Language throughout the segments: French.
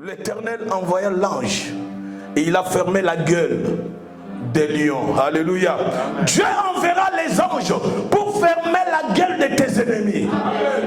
l'Éternel envoya l'ange et il a fermé la gueule des lions. Alléluia. Dieu enverra les anges pour fermer la gueule de tes ennemis.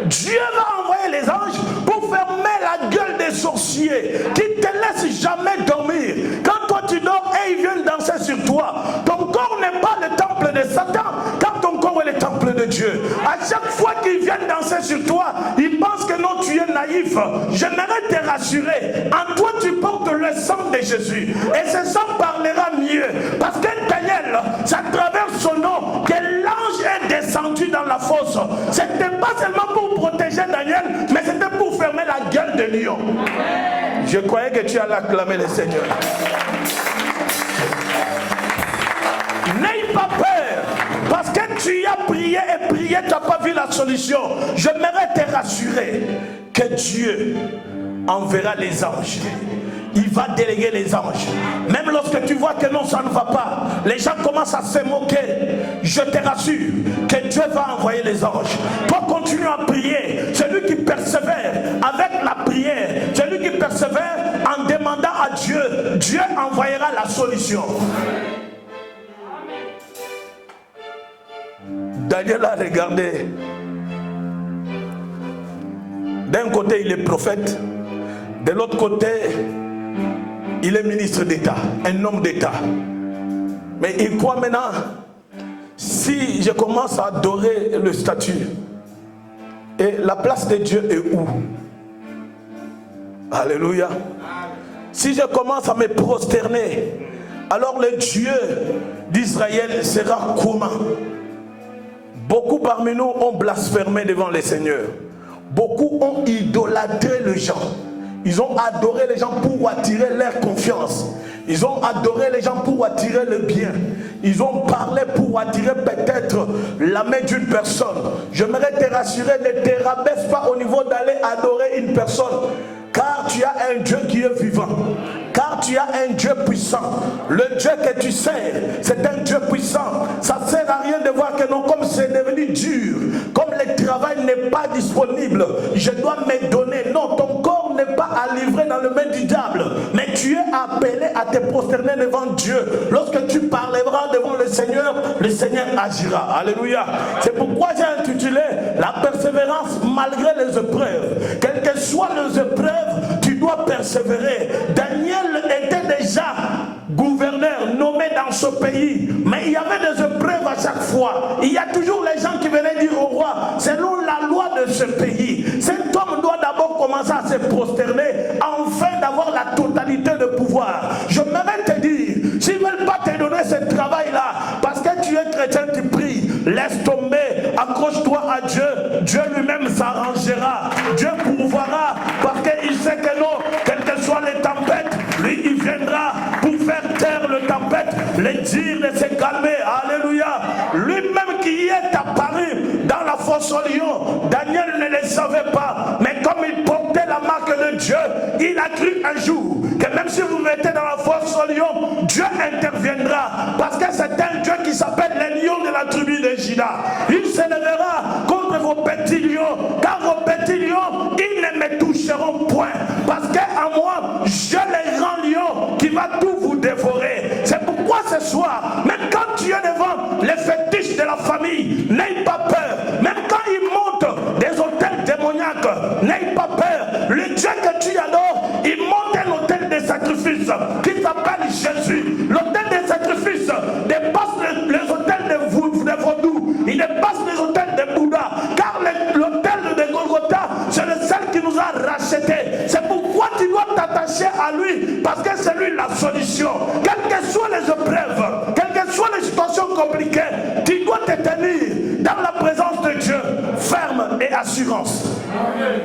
Dieu va envoyer les anges pour fermer la gueule des sorciers qui ne te laissent jamais dormir. Quand toi tu dors et ils viennent danser sur toi, ton corps n'est pas le temple de Satan, car ton corps est le temple de Dieu. À chaque fois qu'ils viennent danser sur toi, ils pensent que non, tu es naïf. J'aimerais te rassurer. En toi tu portes le sang de Jésus et ce sang parlera mieux. Parce que Daniel, c'est à travers son nom que l'ange est descendu dans la fosse. C'était pas seulement pour protéger Daniel, mais c'était pour fermer la gueule de lion. Je croyais que tu allais acclamer le Seigneur. N'aie pas peur, parce que tu as prié et prié, tu n'as pas vu la solution. J'aimerais te rassurer que Dieu enverra les anges. Il va déléguer les anges. Même lorsque tu vois que non, ça ne va pas, les gens commencent à se moquer. Je te rassure que Dieu va envoyer les anges. Toi, continue à prier. Celui qui persévère avec la prière, celui qui persévère en demandant à Dieu, Dieu envoyera la solution. Daniel a regardé. D'un côté, il est prophète. De l'autre côté, il est ministre d'État, un homme d'État. Mais il croit maintenant, si je commence à adorer le statut, et la place de Dieu est où? Alléluia. Si je commence à me prosterner, alors le Dieu d'Israël sera comment? Beaucoup parmi nous ont blasphémé devant le Seigneur. Beaucoup ont idolâtré les gens. Ils ont adoré les gens pour attirer leur confiance. Ils ont adoré les gens pour attirer le bien. Ils ont parlé pour attirer peut-être la main d'une personne. J'aimerais te rassurer, ne te rabaisse pas au niveau d'aller adorer une personne. Car tu as un Dieu qui est vivant. Car tu as un Dieu puissant. Le Dieu que tu sers, c'est un Dieu puissant. Ça ne sert à rien de voir que non, comme c'est devenu dur, comme le travail n'est pas disponible, je dois me donner. Non, ton corps n'est pas à livrer dans le main du diable. Mais tu es appelé à te prosterner devant Dieu. Lorsque tu parleras devant le Seigneur agira. Alléluia. C'est pourquoi j'ai intitulé la persévérance malgré les épreuves. Quelles que soient les épreuves, tu dois persévérer. Daniel était déjà gouverneur nommé dans ce pays, mais il y avait des épreuves à chaque fois. Il y a toujours les gens qui venaient dire au roi, selon la loi de ce pays, cet homme doit d'abord commencer à se prosterner afin d'avoir la totalité de pouvoir. Je m'aimerais te dire, s'ils ne veulent pas te donner ce travail-là, parce que tu es chrétien, tu pries, laisse tomber, accroche-toi à Dieu, Dieu lui-même s'arrangera, Dieu pourvoira, parce qu'il sait que non, quelles que soient les tempêtes, lui il viendra pour faire taire le tempête, les dire de se calmer. Alléluia. Lui-même qui est apparu dans la fosse au lion, Daniel ne le savait pas, mais comme il portait la marque de Dieu, il a cru un jour que même si vous mettez dans la fosse au lion, Dieu interviendra, parce que c'est un Dieu qui s'appelle le lion de la tribu de Juda. Il s'élèvera contre vos petits lions, car vos petits lions, ils ne me toucheront point, parce qu'en moi, j'ai le grand lion qui va tout vous dévorer. C'est pourquoi ce soir, même quand tu es devant les fétiches de la famille, n'aie pas peur. Même quand ils montent des hôtels démoniaques, n'aie pas peur. Le Dieu que tu adores, il monte un hôtel de sacrifice qui s'appelle Jésus. L'hôtel de sacrifice dépasse les hôtels de vaudou, il dépasse les hôtels de Bouddha, car l'hôtel de Golgotha, c'est le seul qui nous a rachetés. C'est pourquoi tu dois t'attacher à lui, parce que c'est lui la solution. Quelles que soient les épreuves, quelles que soient les situations compliquées, tu dois te tenir dans la présence de Dieu, ferme et assurance. Amen.